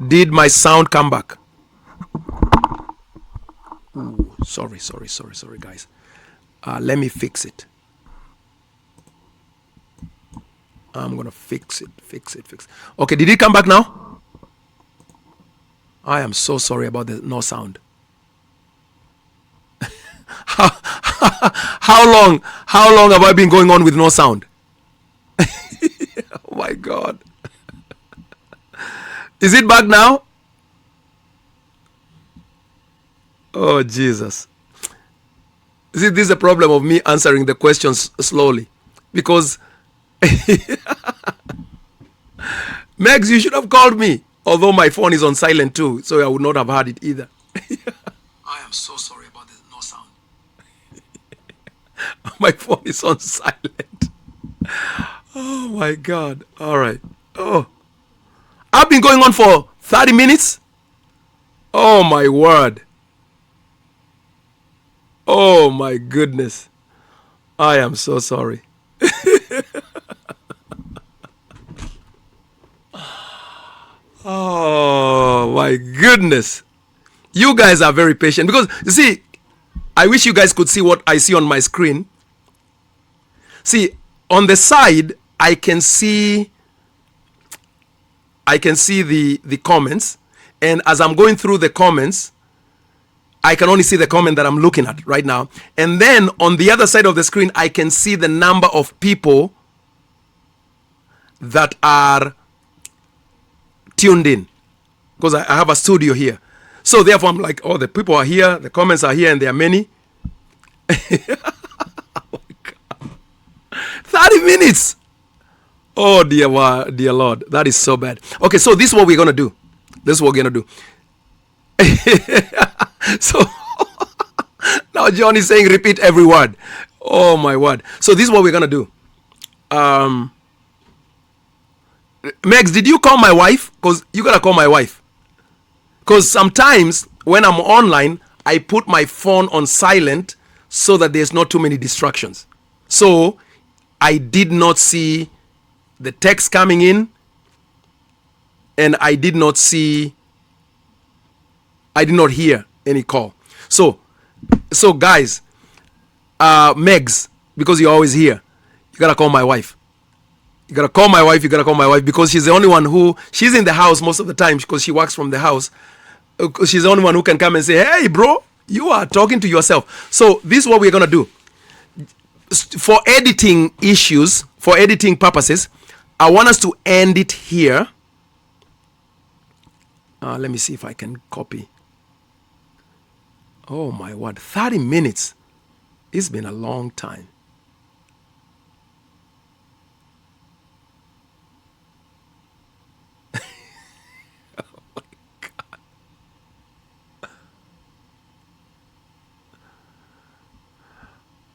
Did my sound come back? Ooh, sorry, guys. Let me fix it. I'm gonna fix it. Okay, did it come back now? I am so sorry about the no sound. How long have I been going on with no sound? Oh my God. Is it back now? Oh Jesus. See, this is a problem of me answering the questions slowly. Because Megs, you should have called me. Although my phone is on silent too, so I would not have heard it either. I am so sorry about the no sound. My phone is on silent. Oh my God. All right. Oh. I've been going on for 30 minutes. Oh my word. Oh my goodness. I am so sorry. Oh my goodness. You guys are very patient because you see, I wish you guys could see what I see on my screen. See, on the side, I can see the comments, and as I'm going through the comments, I can only see the comment that I'm looking at right now. And then on the other side of the screen, I can see the number of people that are tuned in, because I have a studio here. So therefore I'm like, oh, the people are here, the comments are here, and there are many. Oh my God. 30 minutes. Oh dear Lord, that is so bad. Okay, so this is what we're gonna do. So now John is saying repeat every word. Oh my word. So this is what we're gonna do. Megs, did you call my wife? Because you gotta call my wife. Because sometimes when I'm online, I put my phone on silent so that there's not too many distractions. So I did not see the text coming in, and I did not hear any call. So guys, Megs, because you're always here, you gotta call my wife. You gotta call my wife because she's the only one she's in the house most of the time because she works from the house. She's the only one who can come and say, hey bro, you are talking to yourself. So this is what we're gonna do. For editing purposes, I want us to end it here. Let me see if I can copy. Oh my word, 30 minutes. It's been a long time. Oh my God.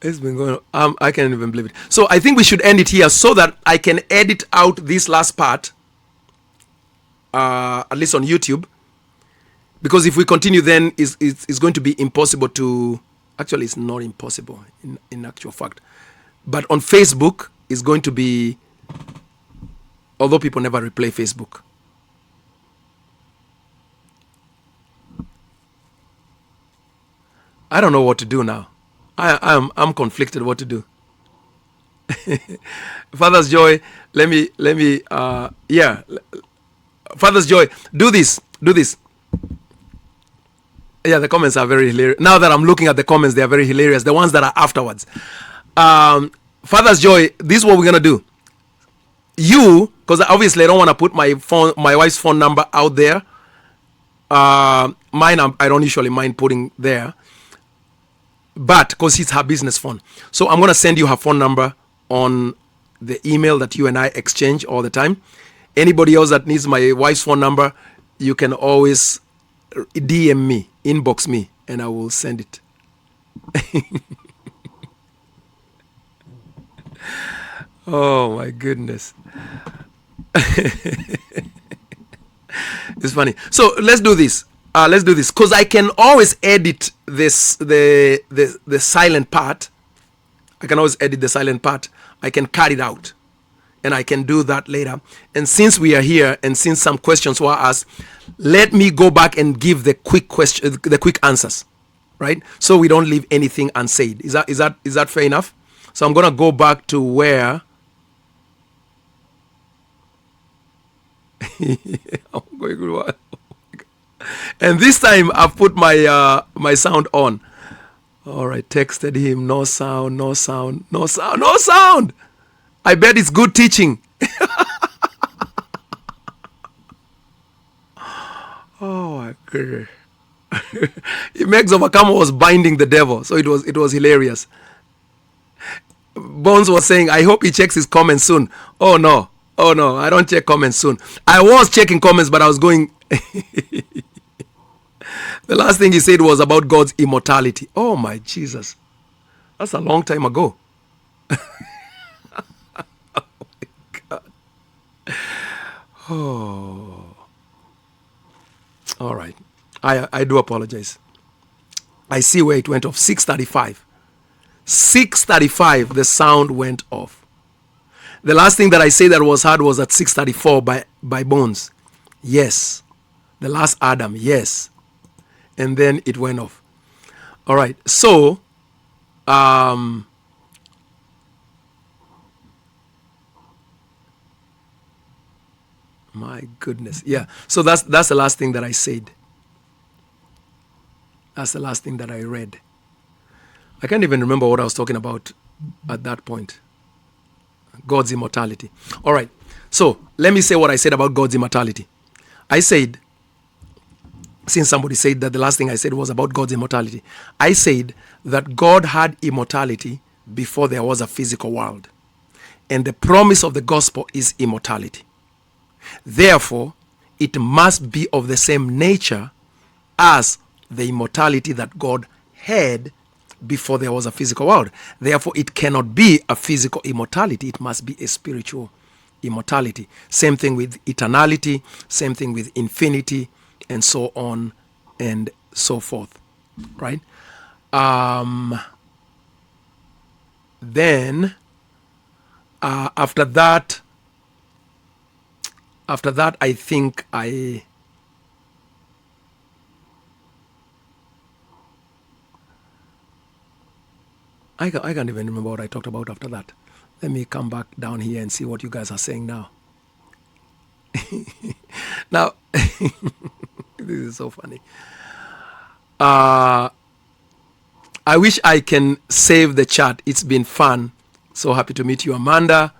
It's been going on. I can't even believe it. So I think we should end it here so that I can edit out this last part, at least on YouTube. Because if we continue, then it's going to be impossible to... Actually, it's not impossible in actual fact. But on Facebook, it's going to be... Although people never replay Facebook. I don't know what to do now. I'm conflicted what to do. Father's Joy, let me Father's Joy, do this. Yeah, the comments are very hilarious. Now that I'm looking at the comments, they are very hilarious. The ones that are afterwards. Father's Joy, this is what we're gonna do. Because obviously I don't want to put my wife's phone number out there. Mine, I don't usually mind putting there. But because it's her business phone. So I'm going to send you her phone number on the email that you and I exchange all the time. Anybody else that needs my wife's phone number, you can always DM me, inbox me, and I will send it. Oh my goodness. It's funny. So let's do this. Because I can always edit the silent part. I can cut it out, and I can do that later. And since we are here, and since some questions were asked, let me go back and give the quick answers, right? So we don't leave anything unsaid. Is that fair enough? So I'm gonna go back to where I'm going to, and this time I've put my my sound on. All right, texted him, no sound, no sound, no sound, no sound. I bet it's good teaching. Oh my goodness. Meg's overcomer was binding the devil, so it was hilarious. Bones was saying, I hope he checks his comments soon. Oh no, I don't check comments soon. I was checking comments, but I was going. The last thing he said was about God's immortality. Oh my Jesus. That's a long time ago. Oh my God. Oh. All right. I do apologize. I see where it went off. 6:35. 6:35, the sound went off. The last thing that I say that was heard was at 6:34 by Bones. Yes. The last Adam. Yes. And then it went off. All right. So, my goodness. Yeah. So that's the last thing that I said. That's the last thing that I read. I can't even remember what I was talking about at that point. God's immortality. All right. So let me say what I said about God's immortality. I said, since somebody said that the last thing I said was about God's immortality, I said that God had immortality before there was a physical world. And the promise of the gospel is immortality. Therefore, it must be of the same nature as the immortality that God had before there was a physical world. Therefore, it cannot be a physical immortality. It must be a spiritual immortality. Same thing with eternality, same thing with infinity, and so on and so forth, right? Then after that, I think I can't even remember what I talked about after that. Let me come back down here and see what you guys are saying now. Now, this is so funny. I wish I can save the chat. It's been fun. So happy to meet you, Amanda.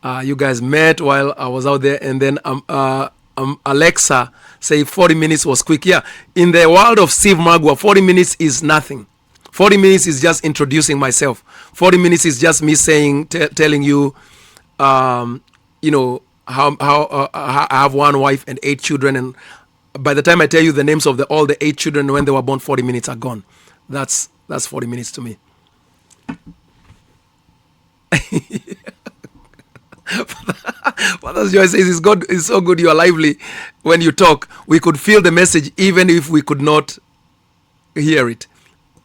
You guys met while I was out there, and then Alexa say 40 minutes was quick. Yeah, in the world of Steve Magua, 40 minutes is nothing. 40 minutes is just introducing myself. 40 minutes is just me saying, telling you, you know, how I have one wife and 8 children, and by the time I tell you the names of all the 8 children when they were born, 40 minutes are gone. That's 40 minutes to me. Father Joy says, it's so good you are lively when you talk. We could feel the message even if we could not hear it.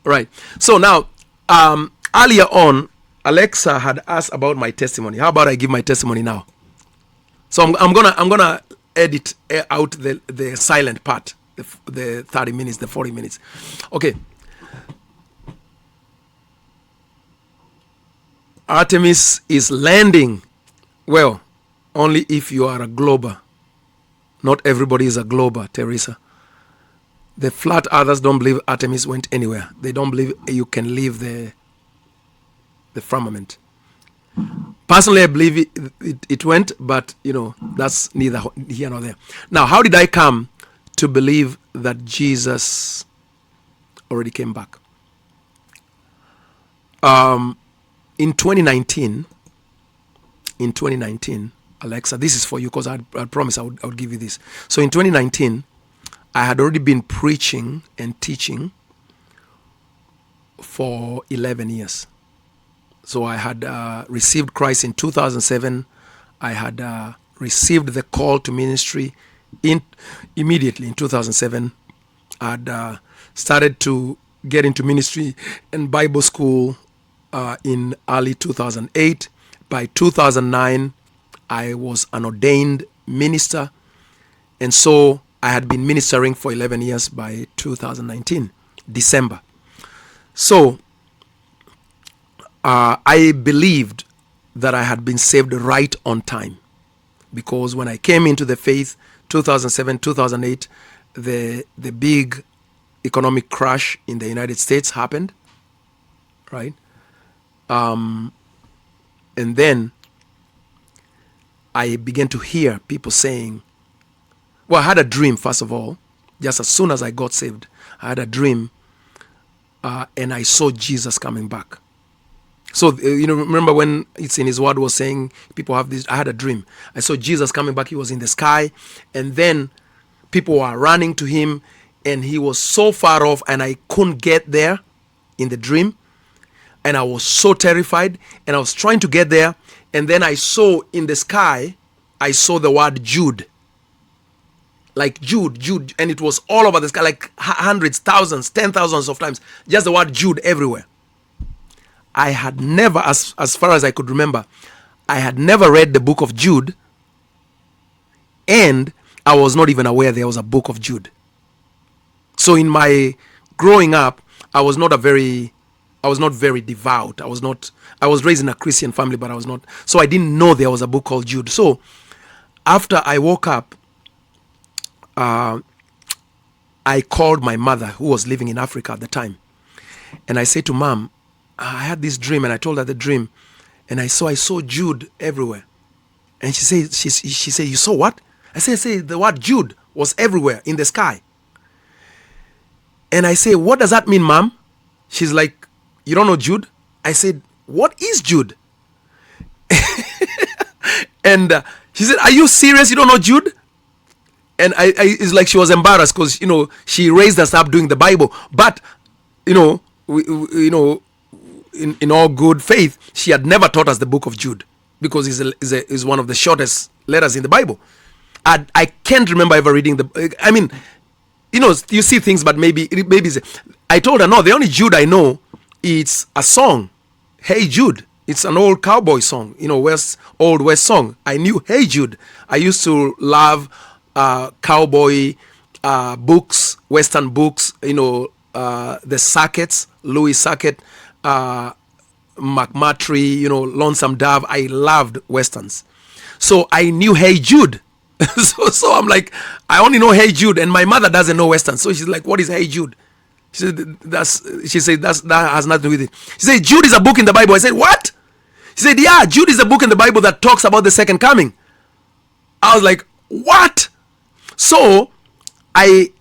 Right. So now, earlier on, Alexa had asked about my testimony. How about I give my testimony now? So I'm gonna edit out the silent part, the 30 minutes, the 40 minutes. Okay. Artemis is landing. Well, only if you are a glober. Not everybody is a glober, Teresa. The flat earthers don't believe Artemis went anywhere. They don't believe you can leave the firmament. Personally, I believe it went, but you know, that's neither here nor there. Now, how did I come to believe that Jesus already came back? In 2019, Alexa, this is for you because I promised I would give you this. So in 2019, I had already been preaching and teaching for 11 years. So I had received Christ in 2007. I had received the call to ministry immediately in 2007. I had started to get into ministry and Bible school in early 2008. By 2009, I was an ordained minister, and so I had been ministering for 11 years by 2019, December. So I believed that I had been saved right on time, because when I came into the faith, 2007, 2008, the big economic crash in the United States happened, right? And then I began to hear people saying, well, I had a dream, first of all. Just as soon as I got saved, I had a dream, and I saw Jesus coming back. So, remember when it's in his word was saying, people have this, I had a dream. I saw Jesus coming back. He was in the sky, and then people were running to him, and he was so far off, and I couldn't get there in the dream. And I was so terrified, and I was trying to get there. And then I saw in the sky, I saw the word Jude. Like Jude, and it was all over the sky, like hundreds, thousands, 10,000s of times. Just the word Jude everywhere. I had never, as far as I could remember, I had never read the book of Jude, and I was not even aware there was a book of Jude. So in my growing up, I was not very devout. I was raised in a Christian family, but I was not. So I didn't know there was a book called Jude. So after I woke up, I called my mother, who was living in Africa at the time, and I said to Mom, I had this dream, and I told her the dream, and I saw Jude everywhere. And she said, you saw what? I said the word Jude was everywhere in the sky. And I say, what does that mean, Mom? She's like, you don't know Jude? I said, what is Jude? And she said, are you serious? You don't know Jude? And it's like she was embarrassed because, she raised us up doing the Bible. But, in all good faith, she had never taught us the book of Jude, because it's one of the shortest letters in the Bible. I can't remember ever reading you see things, but maybe I told her, no, the only Jude I know, it's a song, Hey Jude. It's an old cowboy song, old West song. I knew Hey Jude. I used to love cowboy books, Western books, the Sacketts, Louis Sackett, McMurtry, Lonesome Dove. I loved Westerns. So I knew Hey Jude. so I'm like, I only know Hey Jude, and my mother doesn't know Westerns. So she's like, what is Hey Jude? She said, that has nothing to do with it. She said, Jude is a book in the Bible. I said, what? She said, yeah, Jude is a book in the Bible that talks about the second coming. I was like, what? So I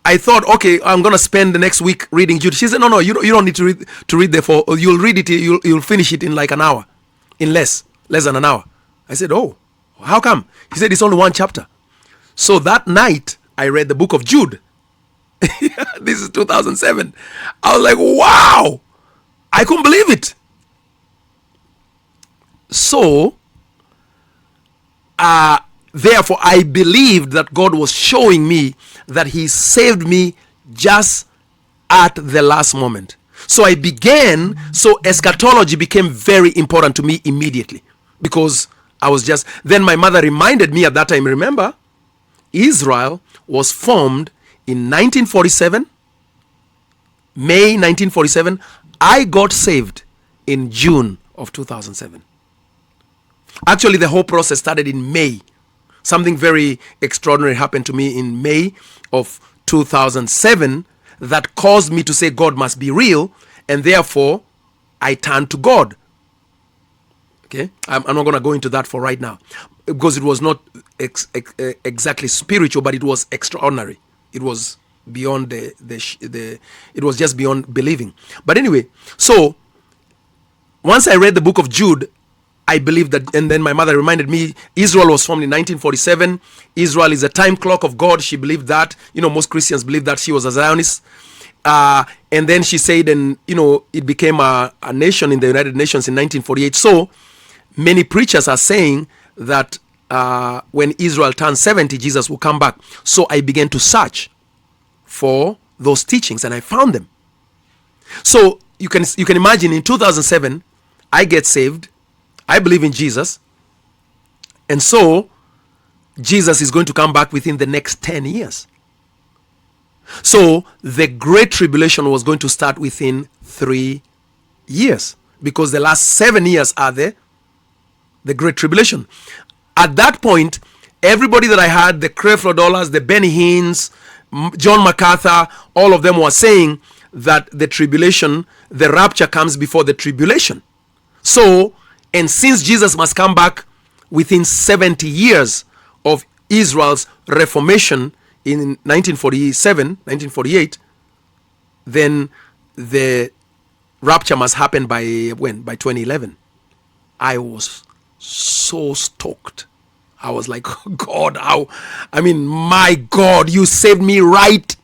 thought, okay, I'm gonna spend the next week reading Jude. She said, no, you don't need to read there you'll read it. You'll finish it in like an hour, in less than an hour. I said, oh, how come? He said, it's only one chapter. So that night I read the book of Jude. This is 2007. I was like, wow, I couldn't believe it. So therefore, I believed that God was showing me that he saved me just at the last moment. So eschatology became very important to me immediately, because then my mother reminded me at that time, remember, Israel was formed in 1947, May 1947. I got saved in June of 2007. Actually, the whole process started in May. Something very extraordinary happened to me in May of 2007 that caused me to say God must be real, and therefore I turned to God. Okay, I'm not going to go into that for right now, because it was not exactly spiritual, but it was extraordinary. It was beyond it was just beyond believing. But anyway, so once I read the book of Jude, I believed that, and then my mother reminded me, Israel was formed in 1947. Israel is a time clock of God. She believed that. Most Christians believe that she was a Zionist. And then she said, and it became a nation in the United Nations in 1948. So many preachers are saying that when Israel turns 70, Jesus will come back. So I began to search for those teachings, and I found them. So you can imagine, in 2007, I get saved. I believe in Jesus. And so, Jesus is going to come back within the next 10 years. So, the Great Tribulation was going to start within 3 years, because the last 7 years are the Great Tribulation. At that point, everybody that I had, the Creflo Dollars, the Benny Hinn's, John MacArthur, all of them were saying that the tribulation, the rapture comes before the tribulation. So, and since Jesus must come back within 70 years of Israel's reformation in 1948, then the rapture must happen by when? By 2011. I was so stoked. I was like, God, how? I mean, my God, you saved me right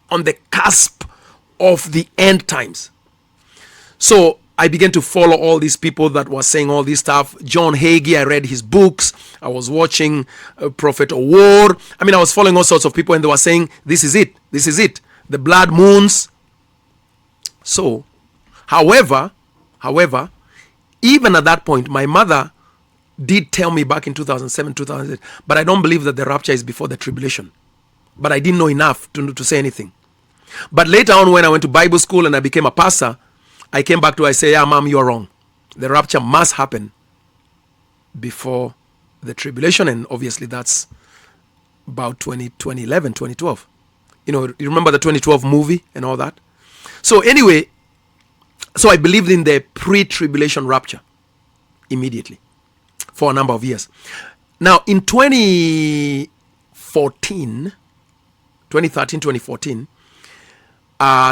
on the cusp of the end times. So I began to follow all these people that were saying all this stuff. John Hagee, I read his books. I was watching Prophet Award. I mean, I was following all sorts of people, and they were saying, this is it. This is it. The blood moons. So, however, even at that point, my mother did tell me back in 2007, 2008, but I don't believe that the rapture is before the tribulation. But I didn't know enough to say anything. But later on, when I went to Bible school and I became a pastor, I came back to her, I say, yeah, Mom, you're wrong. The rapture must happen before the tribulation. And obviously that's about 2011, 2012. You know, you remember the 2012 movie and all that? So anyway, so I believed in the pre-tribulation rapture immediately for a number of years. Now, in 2013, 2014,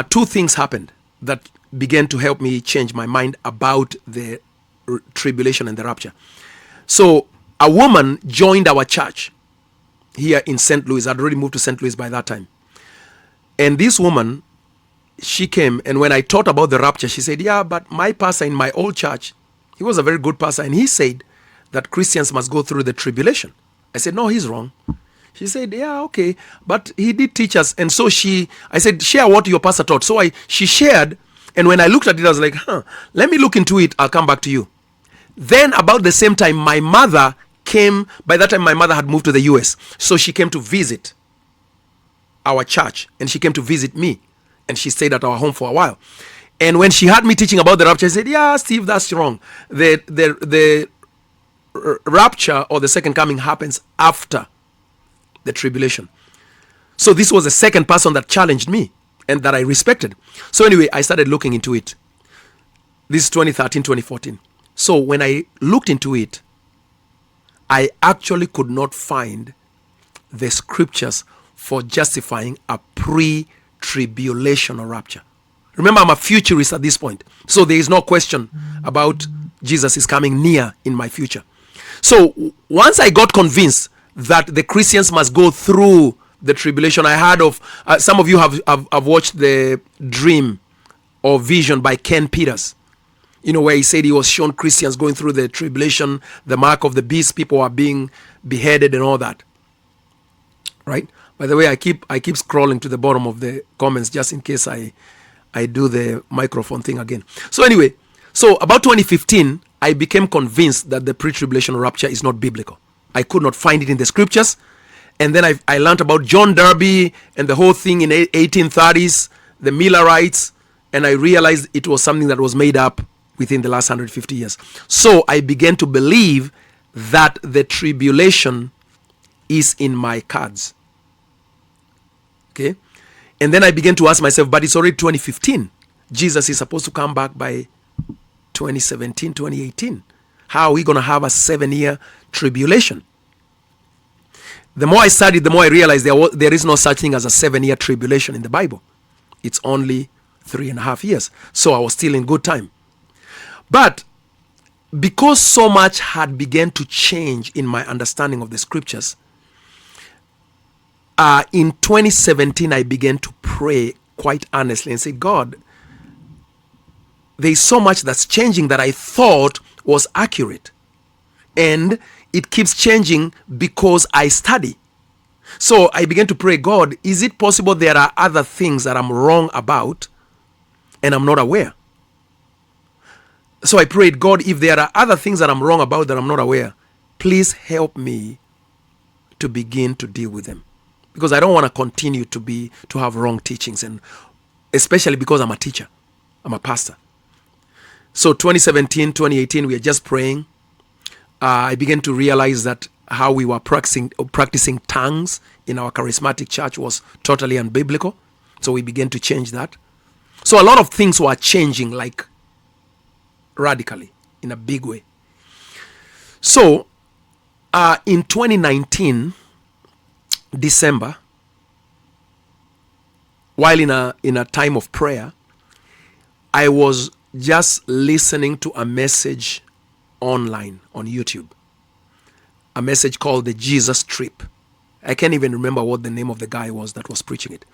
two things happened that began to help me change my mind about the tribulation and the rapture. So, a woman joined our church here in St. Louis. I'd already moved to St. Louis by that time. And this woman, she came, and when I taught about the rapture, she said, yeah, but my pastor in my old church, he was a very good pastor, and he said that Christians must go through the tribulation. I said, no, he's wrong. She said, yeah, okay, but he did teach us. And so I said, share what your pastor taught. So she shared, and when I looked at it, I was like, let me look into it. I'll come back to you. Then about the same time, my mother came. By that time, my mother had moved to the US. So she came to visit our church, and she came to visit me, and she stayed at our home for a while. And when she heard me teaching about the rapture, she said, yeah, Steve, that's wrong. The rapture or the second coming happens after the tribulation. So this was the second person that challenged me and that I respected. So anyway, I started looking into it. This is 2013, 2014. So when I looked into it, I actually could not find the scriptures for justifying a pre-tribulation or rapture. Remember, I'm a futurist at this point. So there is no question about Jesus is coming near in my future. So once I got convinced that the Christians must go through the tribulation, I heard of, some of you have watched the Dream or Vision by Ken Peters. You know, where he said he was shown Christians going through the tribulation, the mark of the beast, people are being beheaded and all that. Right? By the way, I keep scrolling to the bottom of the comments just in case I do the microphone thing again. So anyway, so about 2015, I became convinced that the pre-tribulation rapture is not biblical. I could not find it in the scriptures. And then I learned about John Darby and the whole thing in 1830s, the Millerites, and I realized it was something that was made up within the last 150 years. So I began to believe that the tribulation is in my cards. Okay? And then I began to ask myself, but it's already 2015. Jesus is supposed to come back by 2017, 2018. How are we going to have a 7-year tribulation? The more I studied, the more I realized there is no such thing as a 7-year tribulation in the Bible. It's only 3.5 years. So I was still in good time. But because so much had begun to change in my understanding of the scriptures, in 2017, I began to pray quite honestly and say, God, there's so much that's changing that I thought was accurate. And it keeps changing because I study. So I began to pray, God, is it possible there are other things that I'm wrong about and I'm not aware? So I prayed, God, if there are other things that I'm wrong about that I'm not aware, please help me to begin to deal with them, because I don't want to continue to have wrong teachings, and especially because I'm a teacher, I'm a pastor. So 2017, 2018, we are just praying. I began to realize that how we were practicing tongues in our charismatic church was totally unbiblical. So we began to change that. So a lot of things were changing, like radically, in a big way. So in 2019, December, while in a time of prayer, I was just listening to a message online on YouTube, a message called the Jesus Trip. I can't even remember what the name of the guy was that was preaching it.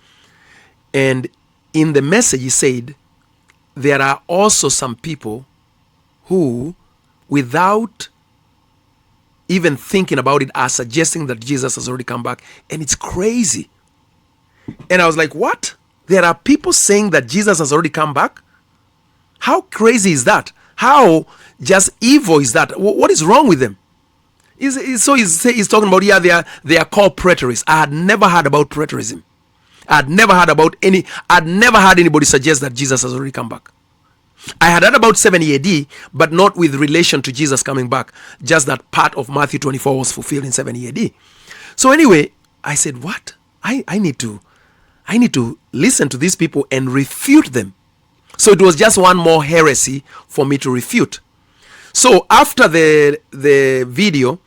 And in the message, he said, there are also some people who, without even thinking about it, are suggesting that Jesus has already come back. And it's crazy. And I was like, what? There are people saying that Jesus has already come back? How crazy is that? How just evil is that? What is wrong with them? He's talking about, yeah, they are called preterists. I had never heard about preterism. I'd never heard anybody suggest that Jesus has already come back. I had heard about 70 AD, but not with relation to Jesus coming back. Just that part of Matthew 24 was fulfilled in 70 AD. So anyway, I said, what? I need to listen to these people and refute them. So it was just one more heresy for me to refute. So after the video,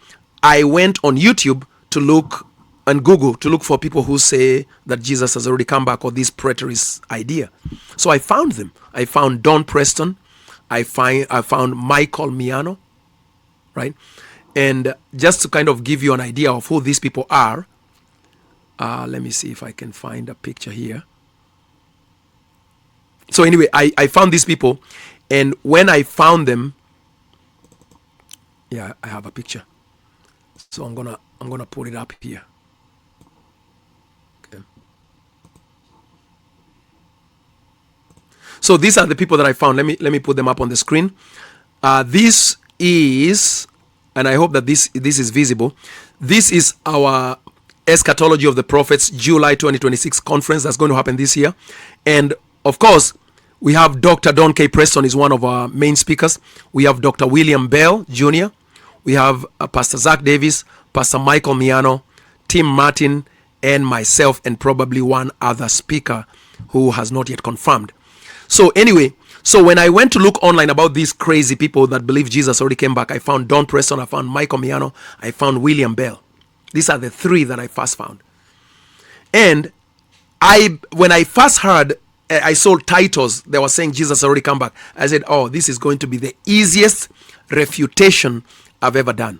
I went on YouTube to look and Google to look for people who say that Jesus has already come back, or this preterist idea. So I found them. I found Don Preston. I found Michael Miano, right? And just to kind of give you an idea of who these people are, let me see if I can find a picture here. So anyway, I found these people, and when I found them, yeah, I have a picture. So I'm gonna put it up here. Okay. So these are the people that I found. Let me put them up on the screen. This is, and I hope that this is visible. This is our Eschatology of the Prophets July 2026 conference that's going to happen this year. And of course, we have Dr. Don K. Preston is one of our main speakers. We have Dr. William Bell Jr. We have Pastor Zach Davis, Pastor Michael Miano, Tim Martin, and myself, and probably one other speaker who has not yet confirmed. So anyway, so when I went to look online about these crazy people that believe Jesus already came back, I found Don Preston, I found Michael Miano, I found William Bell. These are the three that I first found. And when I first heard, I saw titles that were saying Jesus already come back, I said, oh, this is going to be the easiest refutation I've ever done.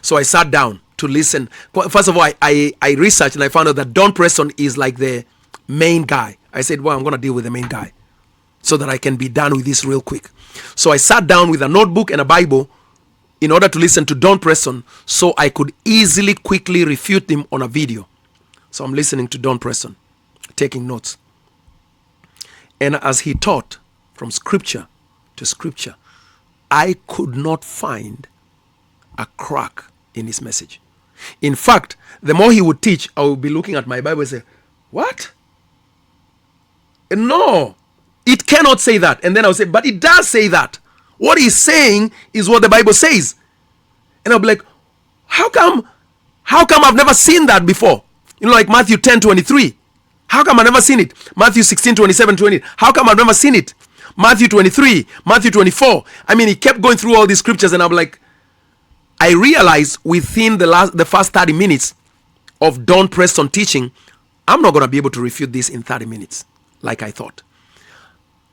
So I sat down to listen. First of all, I researched and I found out that Don Preston is like the main guy. I said, well, I'm going to deal with the main guy so that I can be done with this real quick. So I sat down with a notebook and a Bible in order to listen to Don Preston so I could easily, quickly refute him on a video. So I'm listening to Don Preston, taking notes. And as he taught from scripture to scripture, I could not find a crack in his message. In fact, the more he would teach, I would be looking at my Bible and say, what? No, it cannot say that. And then I would say, but it does say that. What he's saying is what the Bible says. And I'll be like, how come I've never seen that before? You know, like Matthew 10:23. How come I've never seen it? Matthew 16:27-28. How come I've never seen it? Matthew 23, Matthew 24. I mean, he kept going through all these scriptures, and I'm like, I realized within the first 30 minutes of Don Preston teaching, I'm not going to be able to refute this in 30 minutes like I thought.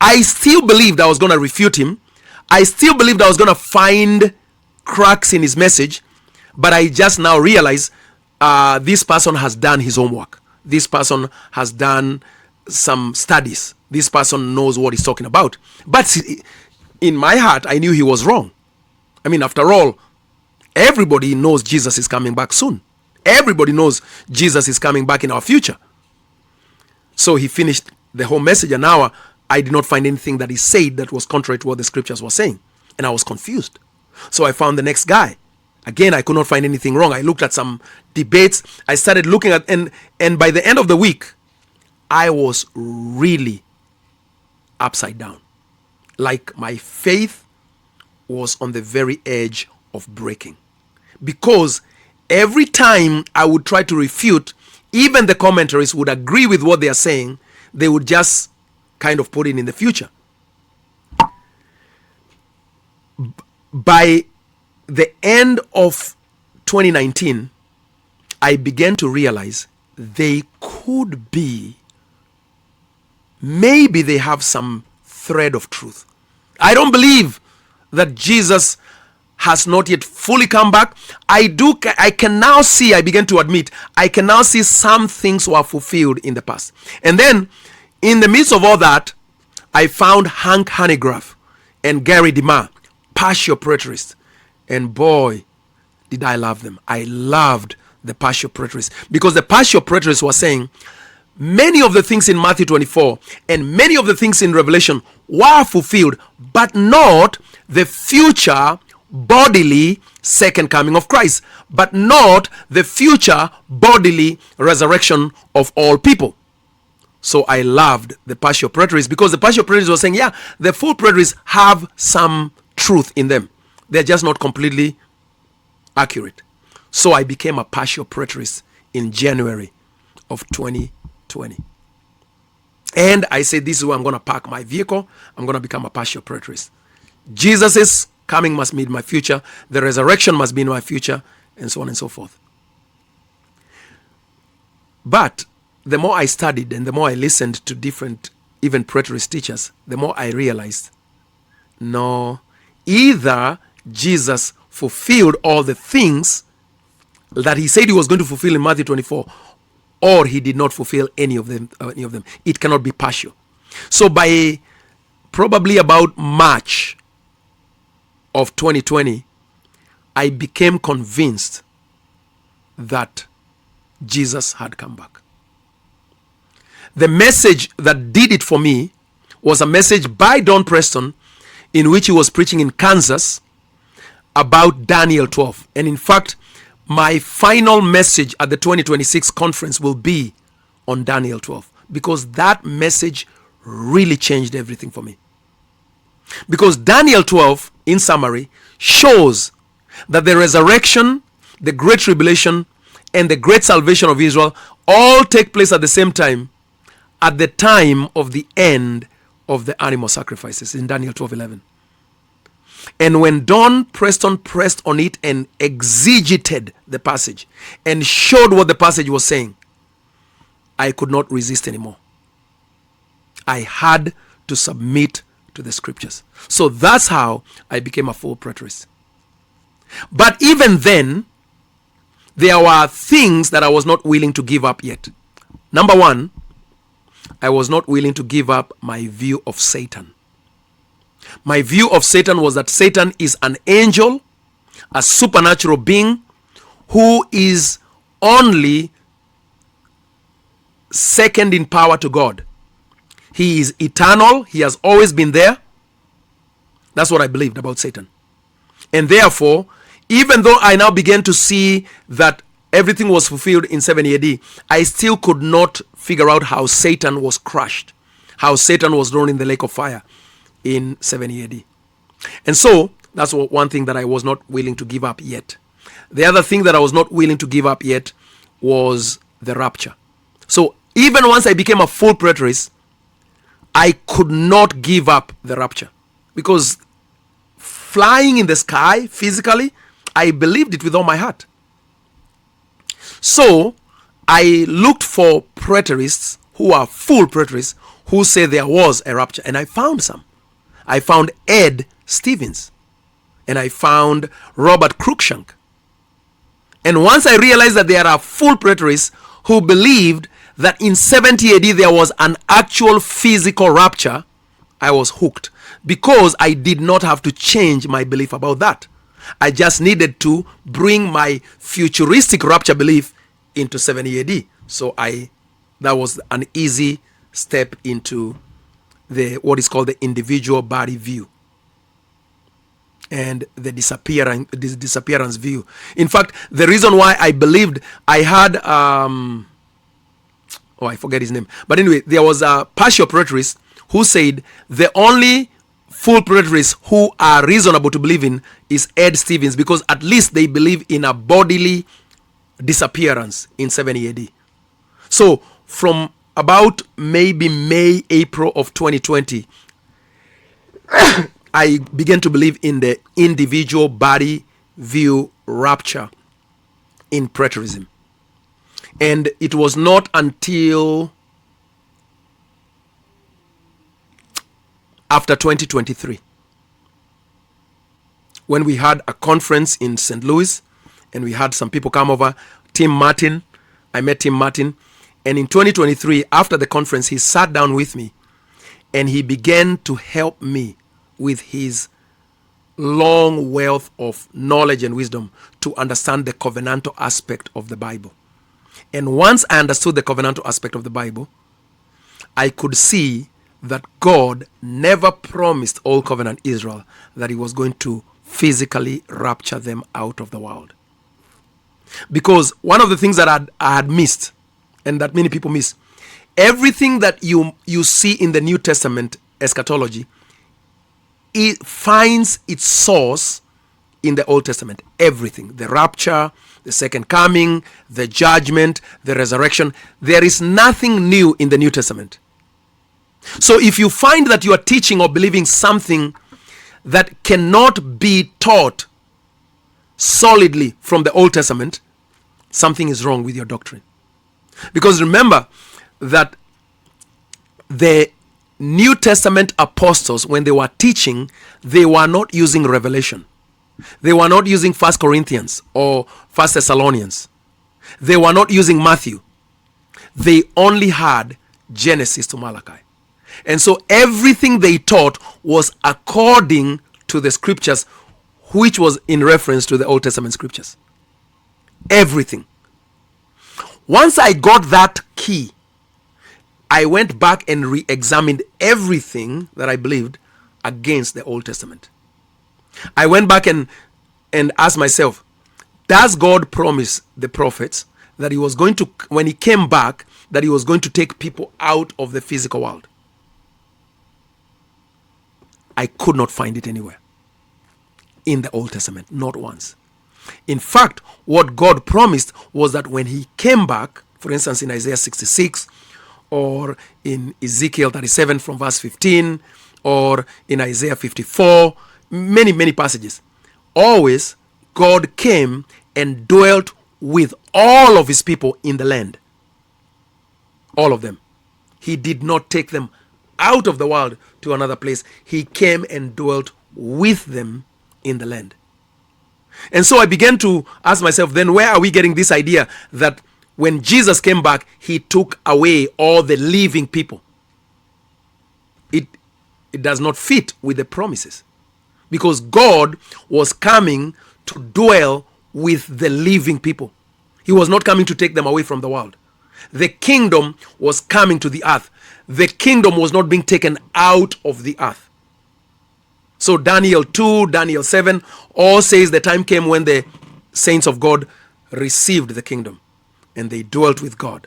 I still believed I was going to refute him. I still believed I was going to find cracks in his message, but I just now realize this person has done his homework. This person has done some studies. This person knows what he's talking about. But in my heart, I knew he was wrong. I mean, after all, everybody knows Jesus is coming back soon. Everybody knows Jesus is coming back in our future. So he finished the whole message, and now I did not find anything that he said that was contrary to what the scriptures were saying. And I was confused. So I found the next guy. Again, I could not find anything wrong. I looked at some debates. I started looking at, and by the end of the week, I was really upside down. Like my faith was on the very edge of breaking. Because every time I would try to refute, even the commentaries would agree with what they are saying. They would just kind of put it in the future. By the end of 2019, I began to realize they could be, maybe they have some thread of truth. I don't believe that Jesus has not yet fully come back. I can now see, I begin to admit, I can now see some things were fulfilled in the past. And then, in the midst of all that, I found Hank Hanegraaff and Gary DeMar, partial preterists. And boy, did I love them. I loved the partial preterists, because the partial preterists were saying many of the things in Matthew 24 and many of the things in Revelation were fulfilled, but not the future bodily second coming of Christ, but not the future bodily resurrection of all people. So I loved the partial preterists, because the partial preterists were saying, yeah, the full preterists have some truth in them. They're just not completely accurate. So I became a partial preterist in January of 2020. And I said, this is where I'm going to park my vehicle. I'm going to become a partial preterist. Jesus' coming must be in my future. The resurrection must be in my future, and so on and so forth. But the more I studied and the more I listened to different, even preterist teachers, the more I realized, no, either Jesus fulfilled all the things that he said he was going to fulfill in Matthew 24, or he did not fulfill any of them. It cannot be partial. So by probably about March of 2020, I became convinced that Jesus had come back. The message that did it for me was a message by Don Preston, in which he was preaching in Kansas about Daniel 12. And in fact, my final message at the 2026 conference will be on Daniel 12, because that message really changed everything for me. Because Daniel 12, in summary, shows that the resurrection, the great tribulation, and the great salvation of Israel all take place at the same time, at the time of the end of the animal sacrifices in Daniel 12:11. And when Don Preston pressed on it and exegeted the passage and showed what the passage was saying, I could not resist anymore. I had to submit to the scriptures. So that's how I became a full preterist. But even then, there were things that I was not willing to give up yet. Number one, I was not willing to give up my view of Satan. My view of Satan was that Satan is an angel, a supernatural being who is only second in power to God. He is eternal. He has always been there. That's what I believed about Satan. And therefore, even though I now began to see that everything was fulfilled in 70 AD, I still could not figure out how Satan was crushed, how Satan was thrown in the lake of fire in 70 AD. And so, that's one thing that I was not willing to give up yet. The other thing that I was not willing to give up yet was the rapture. So, even once I became a full preterist, I could not give up the rapture. Because flying in the sky physically, I believed it with all my heart. So, I looked for preterists who are full preterists who say there was a rapture, and I found some. I found Ed Stevens, and I found Robert Cruikshank. And once I realized that there are full preterists who believed that in 70 AD there was an actual physical rapture, I was hooked, because I did not have to change my belief about that. I just needed to bring my futuristic rapture belief into 70 AD. So that was an easy step into what is called the individual body view. and the disappearance view. In fact, the reason why I believed, I had I forget his name, but anyway, there was a partial preterist who said the only full preterists who are reasonable to believe in is Ed Stevens, because at least they believe in a bodily disappearance in 70 AD. So from about maybe May, April of 2020, I began to believe in the individual body view rapture in preterism. And it was not until after 2023 when we had a conference in St. Louis and we had some people come over. Tim Martin, I met Tim Martin, and in 2023 after the conference he sat down with me and he began to help me with his long wealth of knowledge and wisdom to understand the covenantal aspect of the Bible. And once I understood the covenantal aspect of the Bible, I could see that God never promised Old Covenant Israel that he was going to physically rapture them out of the world. Because one of the things that I had missed, and that many people miss, everything that you see in the New Testament eschatology, it finds its source in the Old Testament. Everything, the rapture, the second coming, the judgment, the resurrection, there is nothing new in the New Testament. So if you find that you are teaching or believing something that cannot be taught solidly from the Old Testament, something is wrong with your doctrine. Because remember that the New Testament apostles, when they were teaching, they were not using Revelation. They were not using 1 Corinthians or 1 Thessalonians. They were not using Matthew. They only had Genesis to Malachi. And so everything they taught was according to the scriptures, which was in reference to the Old Testament scriptures. Everything. Once I got that key, I went back and re-examined everything that I believed against the Old Testament. I went back and asked myself, does God promise the prophets that he was going to, when he came back, that he was going to take people out of the physical world? I could not find it anywhere in the Old Testament, not once. In fact, what God promised was that when he came back, for instance in Isaiah 66, or in Ezekiel 37 from verse 15, or in Isaiah 54, many passages, always God came and dwelt with all of his people in the land. All of them. He did not take them out of the world to another place. He came and dwelt with them in the land. And so I began to ask myself, then where are we getting this idea that when Jesus came back, he took away all the living people? It does not fit with the promises, because God was coming to dwell with the living people. He was not coming to take them away from the world. The kingdom was coming to the earth. The kingdom was not being taken out of the earth. So Daniel 2, Daniel 7 all says the time came when the saints of God received the kingdom and they dwelt with God.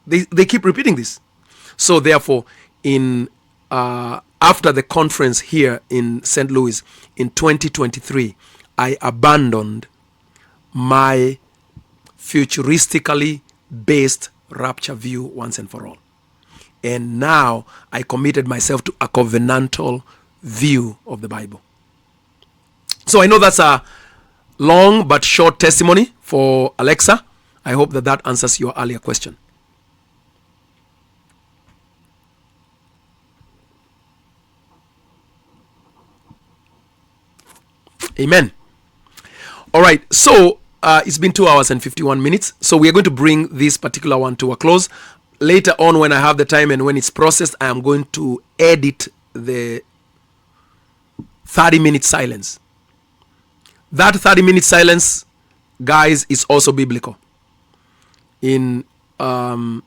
They keep repeating this. So therefore, in after the conference here in St. Louis in 2023, I abandoned my futuristically based rapture view once and for all. And now I committed myself to a covenantal view of the Bible. So I know that's a long but short testimony for Alexa. I hope that answers your earlier question. Amen. All right, so it's been 2 hours and 51 minutes. So we are going to bring this particular one to a close. Later on, when I have the time and when it's processed, I am going to edit the 30-minute silence. That 30-minute silence, guys, is also biblical. In, I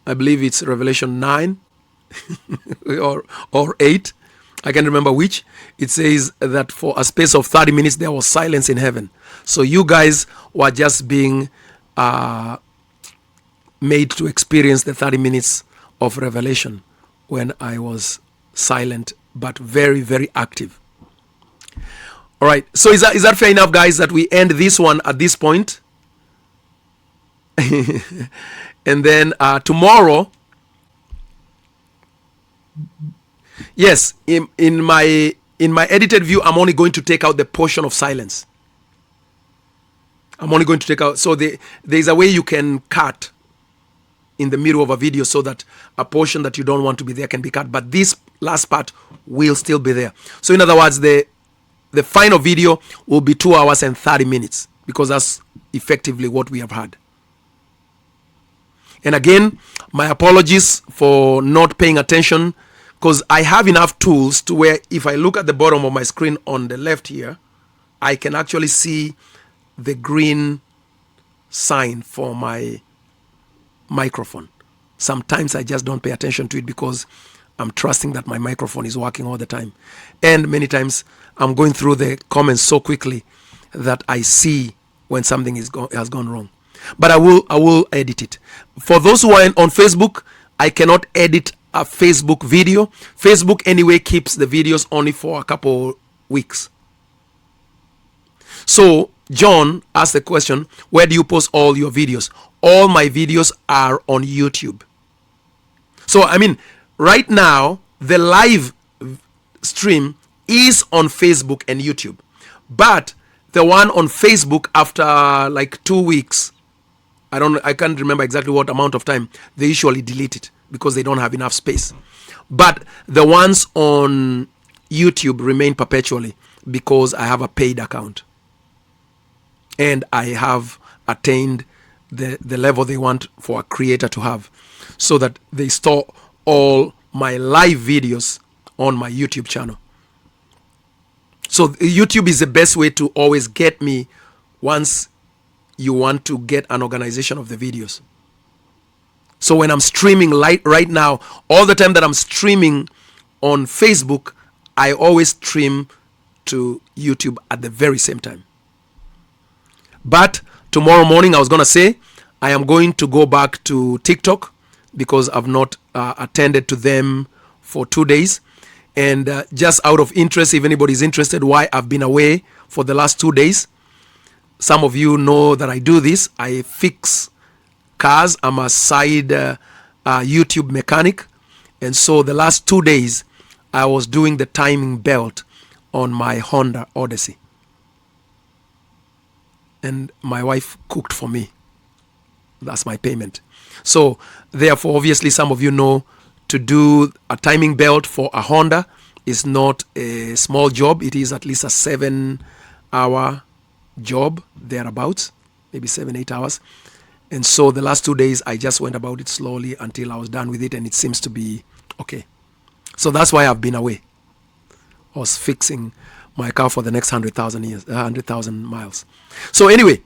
believe it's Revelation 9 or 8. I can't remember which. It says that for a space of 30 minutes there was silence in heaven. So you guys were just being made to experience the 30 minutes of revelation when I was silent but very, very active. All right. So is that fair enough, guys, that we end this one at this point? And then tomorrow, yes, in my edited view, I'm only going to take out the portion of silence. I'm only going to take out, so there's a way you can cut in the middle of a video so that a portion that you don't want to be there can be cut, but this last part will still be there. So in other words, the final video will be 2 hours and 30 minutes because that's effectively what we have had. And again, my apologies for not paying attention, because I have enough tools to where if I look at the bottom of my screen on the left here, I can actually see the green sign for my microphone. Sometimes I just don't pay attention to it because I'm trusting that my microphone is working all the time. And many times I'm going through the comments so quickly that I see when something has gone wrong. But I will edit it. For those who are on Facebook, I cannot edit a Facebook video. Facebook anyway keeps the videos only for a couple weeks. So John asked the question, where do you post all your videos? All my videos are on YouTube. So I mean, right now the live stream is on Facebook and YouTube, but the one on Facebook, after like 2 weeks, I can't remember exactly what amount of time, they usually delete it because they don't have enough space. But the ones on YouTube remain perpetually because I have a paid account and I have attained the level they want for a creator to have, so that they store all my live videos on my YouTube channel. So YouTube is the best way to always get me once you want to get an organization of the videos. So when I'm streaming right now, all the time that I'm streaming on Facebook, I always stream to YouTube at the very same time. But tomorrow morning, I was going to say, I am going to go back to TikTok because I've not attended to them for 2 days. And just out of interest, if anybody's interested why I've been away for the last 2 days, some of you know that I do this. I fix cars. I'm a side YouTube mechanic. And so the last 2 days, I was doing the timing belt on my Honda Odyssey. And my wife cooked for me. That's my payment. So therefore, obviously, some of you know to do a timing belt for a Honda is not a small job. It is at least a 7-hour job, thereabouts, maybe 7-8 hours. And so the last 2 days, I just went about it slowly until I was done with it, and it seems to be okay. So that's why I've been away. I was fixing my car for the next 100,000 miles. So anyway,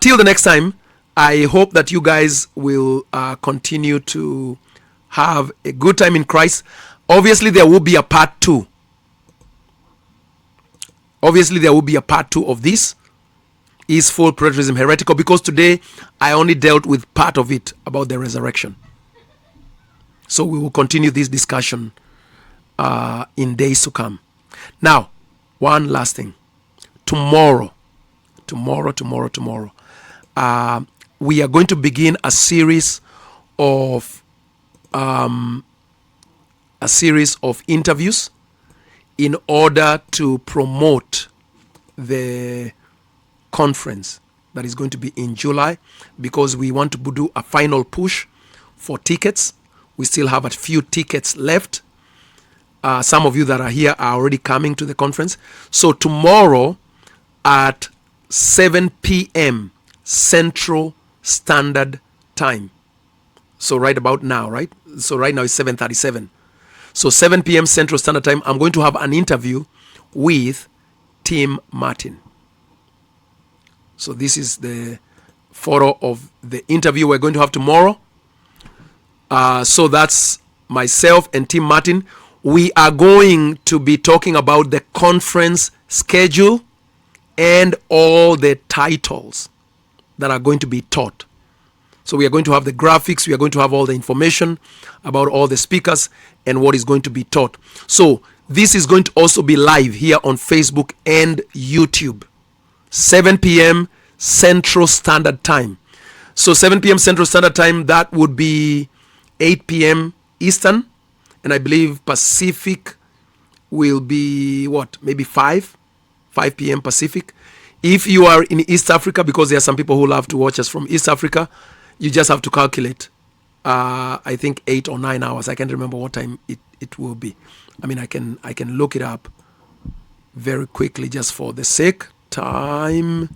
till the next time, I hope that you guys will continue to have a good time in Christ. Obviously, there will be a part 2. Obviously, there will be a part 2 of this. Is full preterism heretical? Because today I only dealt with part of it about the resurrection. So we will continue this discussion in days to come. Now, one last thing. Tomorrow, we are going to begin a series of interviews in order to promote the conference that is going to be in July, because we want to do a final push for tickets. We still have a few tickets left. Some of you that are here are already coming to the conference. So tomorrow at 7 p.m. Central Standard Time. So right about now, right? So right now it's 7:37. So 7 p.m. Central Standard Time, I'm going to have an interview with Tim Martin. So this is the photo of the interview we're going to have tomorrow. So that's myself and Tim Martin. we are going to be talking about the conference schedule and all the titles that are going to be taught. So we are going to have the graphics, we are going to have all the information about all the speakers and what is going to be taught. So this is going to also be live here on Facebook and YouTube, 7 p.m. Central Standard Time. So 7 p.m. Central Standard Time, that would be 8 p.m. Eastern, and I believe Pacific will be what, maybe 5 p.m. Pacific. If you are in East Africa, because there are some people who love to watch us from East Africa, you just have to calculate, I think 8 or 9 hours. I can't remember what time it will be. I mean, I can look it up very quickly just for the sake. Time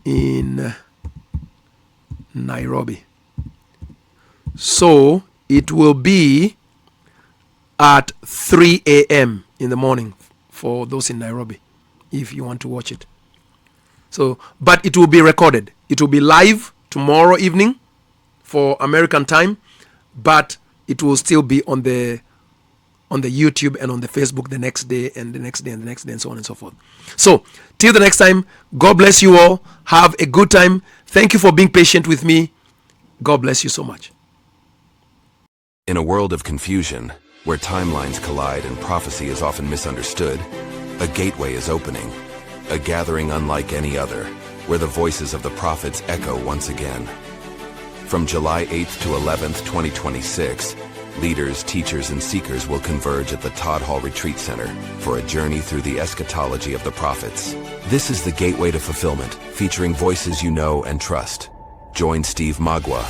in Nairobi. So it will be at 3 a.m. in the morning for those in Nairobi, if you want to watch it. So, but it will be recorded. It will be live tomorrow evening for American time, but it will still be on the YouTube and on the Facebook the next day and the next day and the next day and so on and so forth. So, till the next time, God bless you all. Have a good time. Thank you for being patient with me. God bless you so much. In a world of confusion, where timelines collide and prophecy is often misunderstood, a gateway is opening. A gathering unlike any other, where the voices of the prophets echo once again. From July 8th to 11th, 2026, leaders, teachers, and seekers will converge at the Todd Hall Retreat Center for a journey through the eschatology of the prophets. This is the Gateway to Fulfillment, featuring voices you know and trust. Join Steve Magua,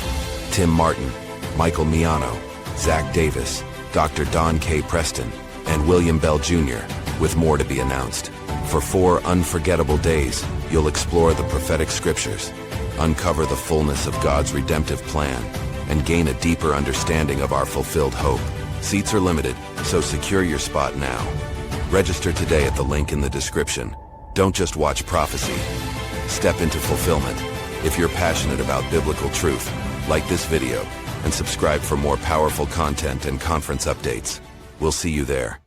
Tim Martin, Michael Miano, Zach Davis, Dr. Don K. Preston, and William Bell Jr., with more to be announced. For 4 unforgettable days, you'll explore the prophetic scriptures, uncover the fullness of God's redemptive plan, and gain a deeper understanding of our fulfilled hope. Seats are limited, so secure your spot now. Register today at the link in the description. Don't just watch prophecy. Step into fulfillment. If you're passionate about biblical truth, like this video and subscribe for more powerful content and conference updates. We'll see you there.